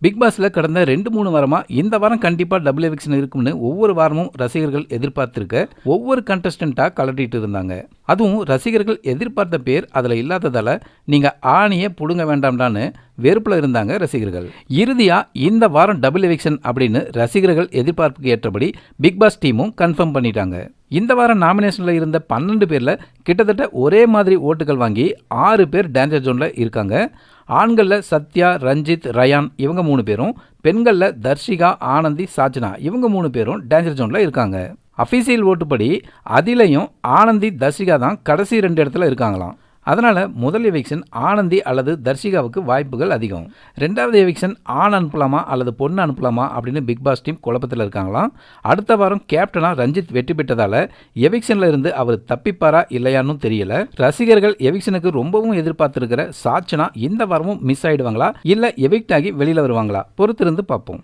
Big பாஸ்ல கடந்த 2-3 வாரமா இந்த வாரம் கண்டிப்பா டபுள் எவிக்ஷன் இருக்கும்னு ஒவ்வொரு வாரமும் ரசிகர்கள் எதிர்பார்த்திருக்க ஒவ்வொரு கண்டஸ்டன்ட்டா கலட்டிட்டு இருந்தாங்க. அதுவும் ரசிகர்கள் எதிர்பார்த்த பேர் அதுல இல்லாததால நீங்க ஆணியை புடுங்க வேண்டாம்டான்னு வெறுப்புல இருந்தாங்க ரசிகர்கள். இறுதியா இந்த வாரம் டபுள் எவிக்ஷன் அப்படின்னு ரசிகர்கள் எதிர்பார்ப்புக்கு ஏற்றபடி பிக் பாஸ் டீமும் கன்ஃபார்ம் பண்ணிட்டாங்க. இந்த வாரம் நாமினேஷன்ல இருந்த 12 பேர்ல கிட்டத்தட்ட ஒரே மாதிரி ஓட்டுகள் வாங்கி 6 பேர் டேஞ்சர் ஜோன்ல இருக்காங்க. ஆண்கள்ல சத்யா, ரஞ்சித், ரயான் இவங்க 3 பேரும், பெண்கள்ல தர்ஷிகா, ஆனந்தி, சாச்சனா இவங்க 3 பேரும் டேஞ்சர் ஜோன்ல இருக்காங்க. அஃபீஷியல் ஓட்டுப்படி அதிலையும் ஆனந்தி, தர்ஷிகா தான் கடைசி 2 இடத்துல இருக்காங்களாம். அதனால முதல் எவிக்ஷன் ஆனந்தி அல்லது தர்ஷிகாவுக்கு வாய்ப்புகள் அதிகம். 2வது எவிக்ஷன் ஆண் அனுப்பலாமா அல்லது பொண்ணு அனுப்பலாமா அப்படின்னு பிக் பாஸ் டீம் குழப்பத்தில் இருக்காங்களாம். அடுத்த வாரம் கேப்டனா ரஞ்சித் வெற்றி பெற்றதால எவிக்ஷன்ல இருந்து அவர் தப்பிப்பாரா இல்லையான்னு தெரியல. ரசிகர்கள் எவிக்ஷனுக்கு ரொம்பவும் எதிர்பார்த்திருக்கிற சாச்சனா இந்த வாரமும் மிஸ் ஆயிடுவாங்களா இல்ல எவிக்ட் ஆகி வெளியில வருவாங்களா பொறுத்திருந்து பார்ப்போம்.